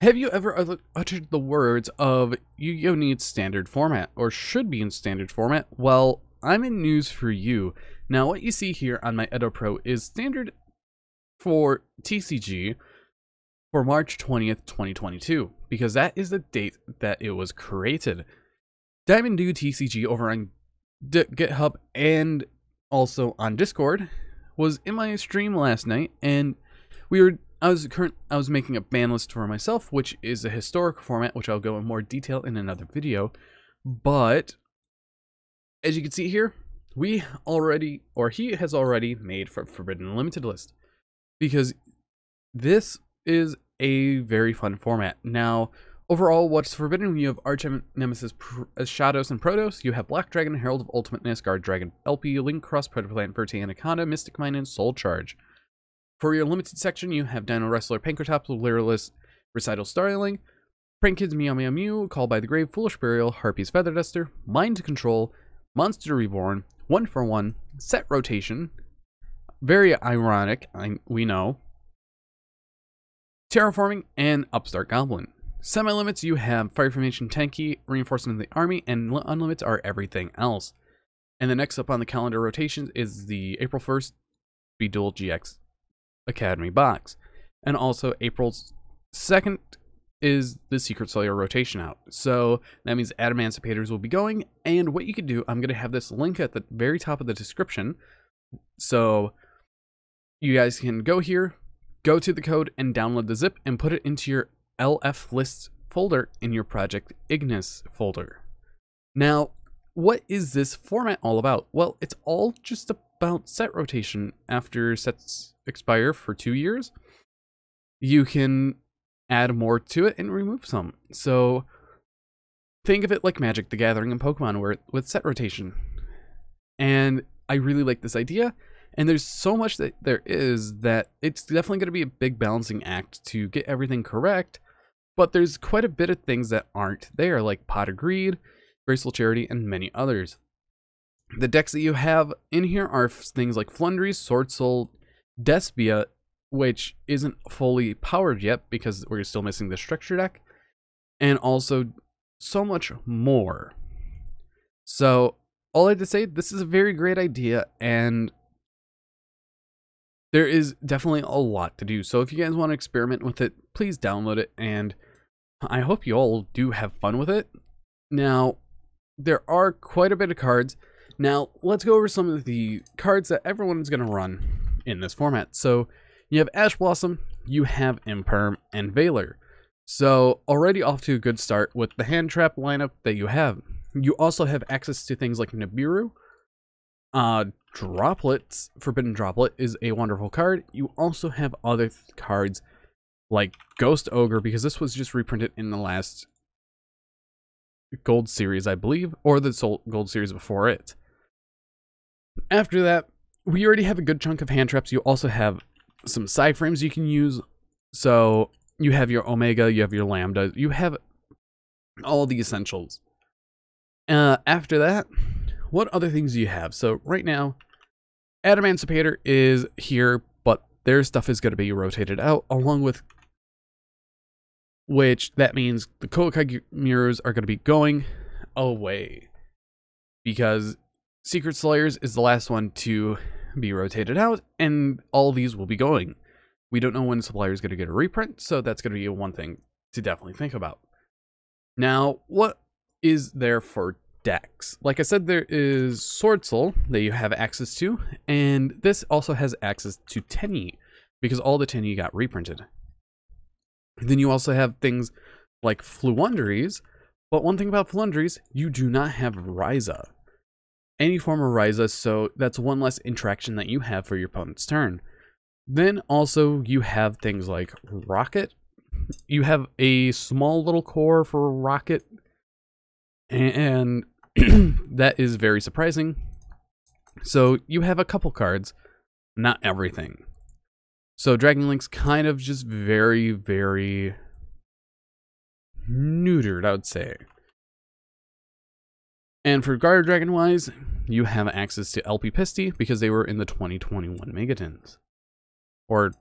Have you ever uttered the words of Yu-Gi-Oh! Needs standard format, or should be in standard format? Well, I'm in news for you. Now, what you see here on my Edo Pro is standard for TCG for March 20th, 2022, because that is the date that it was created. Diamond Dew TCG over on GitHub and also on Discord was in my stream last night, and I was making a ban list for myself, which is a historic format, which I'll go in more detail in another video. But as you can see here, he has already made for Forbidden Limited list, because this is a very fun format. Now, overall, what's Forbidden? You have Arch Nemesis Shadows and Protos. You have Black Dragon, Herald of Ultimateness, Guard Dragon LP, Link Cross, Predaplant, Verte Anaconda, Mystic Mine, and Soul Charge. For your limited section, you have Dino Wrestler, Pankratops, Lyrillist, Recital Starling, Prank Kids, Meow Meow Mew, Call by the Grave, Foolish Burial, Harpy's Feather Duster, Mind Control, Monster Reborn, 1-for-1, Set Rotation, very ironic, we know, Terraforming, and Upstart Goblin. Semi-limits, you have Fire Formation Tanky, Reinforcement of the Army, and unlimits are everything else. And the next up on the calendar rotations is the April 1st Beduel GX Academy box. And also April 2nd is the Secret Slayer rotation out. So that means Adamanticators will be going. And what you can do, I'm going to have this link at the very top of the description. So you guys can go here, go to the code and download the zip and put it into your LF lists folder in your Project Ignis folder. Now, what is this format all about? Well, it's all just about set rotation. After sets expire for 2 years, you can add more to it and remove some. So think of it like Magic the Gathering and Pokemon, where with set rotation. And I really like this idea. And there's so much that there is that it's definitely going to be a big balancing act to get everything correct. But there's quite a bit of things that aren't there, like Pot of Greed, Graceful Charity, and many others. The decks that you have in here are things like Flundries, Sword Soul, Despia, which isn't fully powered yet because we're still missing the structure deck, and also so much more. So all I have to say, this is a very great idea, and there is definitely a lot to do. So if you guys want to experiment with it, please download it, and I hope you all do have fun with it. Now, there are quite a bit of cards. Now, let's go over some of the cards that everyone is going to run in this format. So you have Ash Blossom, you have Imperm, and Valor. So already off to a good start with the hand trap lineup that you have. You also have access to things like Nibiru. Droplets, Forbidden Droplet is a wonderful card. You also have other cards like Ghost Ogre, because this was just reprinted in the last Gold series, I believe, or the Gold series before it. After that, we already have a good chunk of hand traps. You also have some side frames you can use. So you have your Omega, you have your Lambda, you have all the essentials. After that, what other things do you have? So right now, Adamanticator is here, but their stuff is going to be rotated out, along with which that means the Kokai mirrors are going to be going away, because Secret Slayers is the last one to be rotated out, and all these will be going. We don't know when Supplier is going to get a reprint, so that's going to be one thing to definitely think about. Now, what is there for decks? Like I said, there is Sword Soul that you have access to, and this also has access to Tenyi, because all the Tenyi got reprinted. Then you also have things like Floowandereeze, but one thing about Floowandereeze, you do not have Ryza. Any form of Ryza, so that's one less interaction that you have for your opponent's turn. Then also you have things like Rocket. You have a small little core for Rocket, and that is very surprising. So you have a couple cards, not everything. So Dragon Link's kind of just very, very neutered, I would say. And for Guard Dragon wise, you have access to LP Pisty because they were in the 2021 Megatons. Or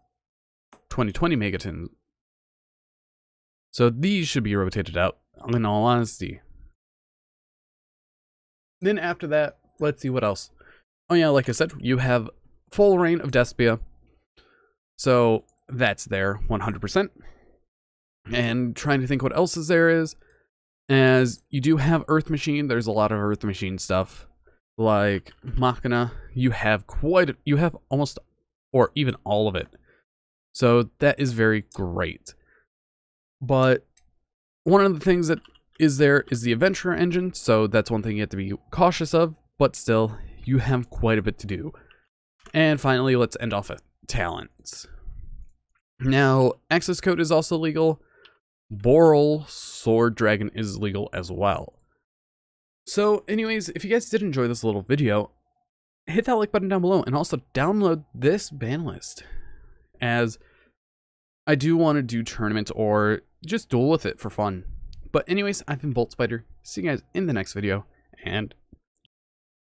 2020 Megatons. So these should be rotated out, in all honesty. Then after that, let's see what else. Oh yeah, like I said, you have full reign of Despia. So that's there 100%. And trying to think what else is there is, as you do have Earth Machine, there's a lot of Earth Machine stuff. Like Machina, you have almost, or even all of it. So that is very great. But one of the things that is there is the Adventurer engine, so that's one thing you have to be cautious of, but still, you have quite a bit to do. And finally, let's end off at talents. Now, access code is also legal. Boral Sword Dragon is legal as well. So anyways, if you guys did enjoy this little video, hit that like button down below and also download this ban list, as I do want to do tournaments or just duel with it for fun. But anyways, I've been Bolt Spider. See you guys in the next video, and